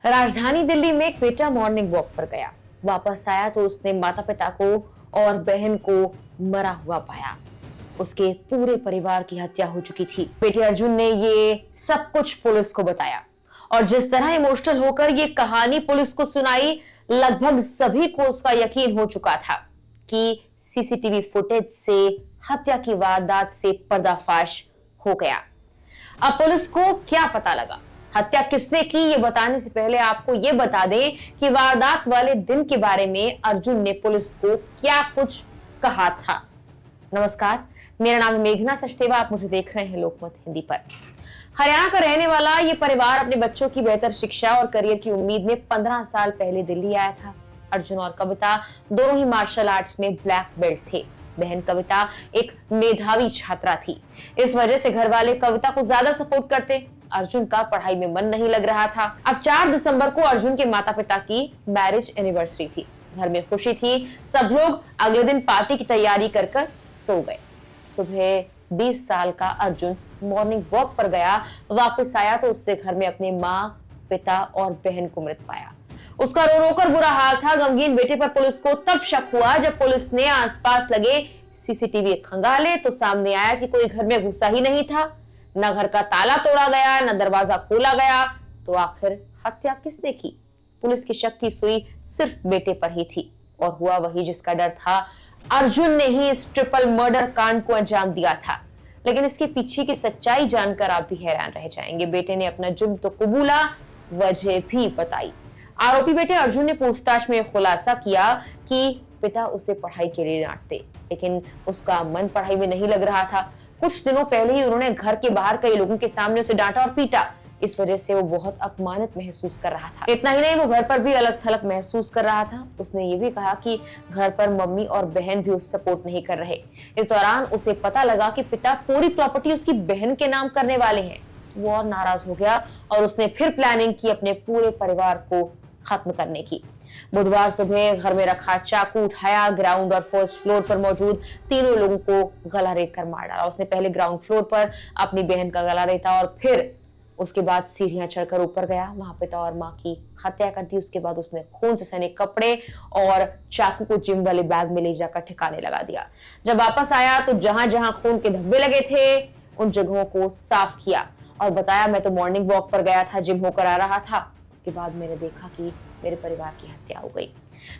राजधानी दिल्ली में एक बेटा मॉर्निंग वॉक पर गया। वापस आया तो उसने माता पिता को और बहन को मरा हुआ पाया। उसके पूरे परिवार की हत्या हो चुकी थी। बेटे अर्जुन ने ये सब कुछ पुलिस को बताया और जिस तरह इमोशनल होकर ये कहानी पुलिस को सुनाई, लगभग सभी को उसका यकीन हो चुका था कि सीसीटीवी फुटेज से हत्या की वारदात से पर्दाफाश हो गया। अब पुलिस को क्या पता लगा, हत्या किसने की, ये बताने से पहले आपको ये बता दें कि वारदात वाले दिन के बारे में अर्जुन ने पुलिस को क्या कुछ कहा था। नमस्कार, मेरा नाम है मेघना सचदेवा। आप मुझे देख रहे हैं लोकमत हिंदी पर। हरियाणा का रहने वाला ये परिवार अपने बच्चों की बेहतर शिक्षा और करियर की उम्मीद में 15 साल पहले दिल्ली आया था। अर्जुन और कविता दोनों ही मार्शल आर्ट्स में ब्लैक बेल्ट थे। बहन कविता एक मेधावी छात्रा थी। इस वजह से घर वाले कविता को ज्यादा सपोर्ट करते। अर्जुन का पढ़ाई में मन नहीं लग रहा था। अब 4 दिसंबर को अर्जुन के माता पिता की मैरिज एनिवर्सरी थी। घर में खुशी थी। सब लोग अगले दिन पार्टी की तैयारी कर कर सो गए। सुबह 20 साल का अर्जुन मॉर्निंग वॉक पर गया। वापस आया तो उससे घर में अपने माँ, पिता और बहन को मृत पाया। उसका रो रो कर बुरा हाल था। गमगीन बेटे पर पुलिस को तब शक हुआ जब पुलिस ने आसपास लगे सीसीटीवी खंगाले तो सामने आया कि कोई घर में घुसा ही नहीं था। न घर का ताला तोड़ा गया, न दरवाजा खोला गया। तो आखिर हत्या किसने की? पुलिस की शक की सुई सिर्फ बेटे पर ही थी और हुआ वही जिसका डर था। अर्जुन ने ही इस ट्रिपल मर्डर कांड को अंजाम दिया था। लेकिन इसके पीछे की सच्चाई जानकर आप भी हैरान रह जाएंगे। बेटे ने अपना जुर्म तो कबूला, वजह भी बताई। आरोपी बेटे अर्जुन ने पूछताछ में खुलासा किया कि पिता उसे पढ़ाई के लिए डांटते, लेकिन उसका मन पढ़ाई में नहीं लग रहा था। कुछ दिनों पहले ही उन्होंने घर के बाहर कई लोगों के सामने उसे डांटा और पीटा। इस वजह से वो बहुत अपमानित महसूस कर रहा था। इतना ही नहीं, वो घर पर भी अलग थलग महसूस कर रहा था। उसने ये भी कहा कि घर पर मम्मी और बहन भी उसे सपोर्ट नहीं कर रहे। इस दौरान उसे पता लगा कि पिता पूरी प्रॉपर्टी उसकी बहन के नाम करने वाले हैं। वो और नाराज हो गया और उसने फिर प्लानिंग की अपने पूरे परिवार को खत्म करने की। बुधवार सुबह घर में रखा चाकू उठाया, ग्राउंड और फर्स्ट फ्लोर पर मौजूद तीनों लोगों को गला रेत कर मार डाला। उसने पहले ग्राउंड फ्लोर पर अपनी बहन का गला रेता और फिर उसके बाद सीढ़ियां चढ़कर ऊपर गया। वहां पिता और मां की हत्या कर दी। उसके बाद उसने खून से सने कपड़े और चाकू को जिम वाले बैग में ले जाकर ठिकाने लगा दिया। जब वापस आया तो जहां जहां खून के धब्बे लगे थे उन जगहों को साफ किया और बताया, मैं तो मॉर्निंग वॉक पर गया था, जिम होकर आ रहा था। उसके बाद मैंने देखा कि मेरे परिवार की हत्या हो गई।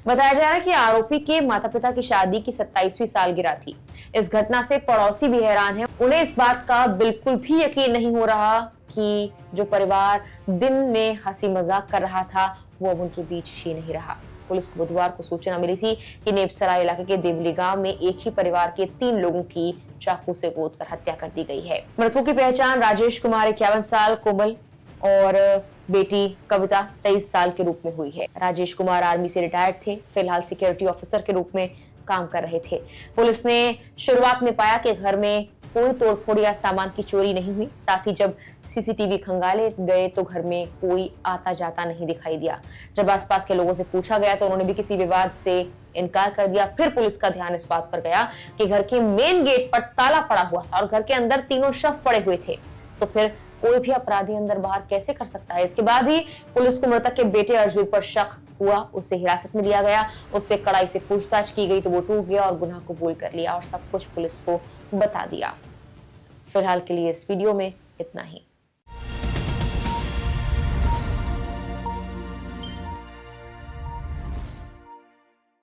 बताया जा रहा है कि आरोपी के माता पिता की शादी की 27वीं सालगिरह थी। इस घटना से पड़ोसी भी हैरान हैं। उन्हें इस बात का बिल्कुल भी यकीन नहीं हो रहा कि जो परिवार दिन में हंसी मजाक कर रहा था वो अब उनके बीच ही नहीं रहा। पुलिस को बुधवार को सूचना मिली थी कि नेपसराय इलाके के देवली गांव में एक ही परिवार के 3 लोगों की चाकू से गोदकर हत्या कर दी गई है। मृतकों की पहचान राजेश कुमार 51 साल, कोमल और बेटी कविता 23 साल के रूप में हुई है। राजेश कुमार आर्मी से रिटायर्ड थे। फिलहाल सिक्योरिटी ऑफिसर के रूप में काम कर रहे थे। पुलिस ने शुरुआत में पाया कि घर में कोई तोड़फोड़ या सामान की चोरी नहीं हुई। साथ ही जब सीसीटीवी खंगाले गए तो घर में कोई आता जाता नहीं दिखाई दिया। जब आसपास के लोगों से पूछा गया तो उन्होंने भी किसी विवाद से इनकार कर दिया। फिर पुलिस का ध्यान इस बात पर गया कि घर के मेन गेट पर ताला पड़ा हुआ था और घर के अंदर तीनों शव पड़े हुए थे। तो फिर कोई भी अपराधी अंदर बाहर कैसे कर सकता है? इसके बाद ही पुलिस को मृतक के बेटे अर्जुन पर शक हुआ। उसे हिरासत में लिया गया। उससे कड़ाई से पूछताछ की गई तो वो टूट गया और गुनाह कबूल कर लिया और सब कुछ पुलिस को बता दिया। फिलहाल के लिए इस वीडियो में इतना ही।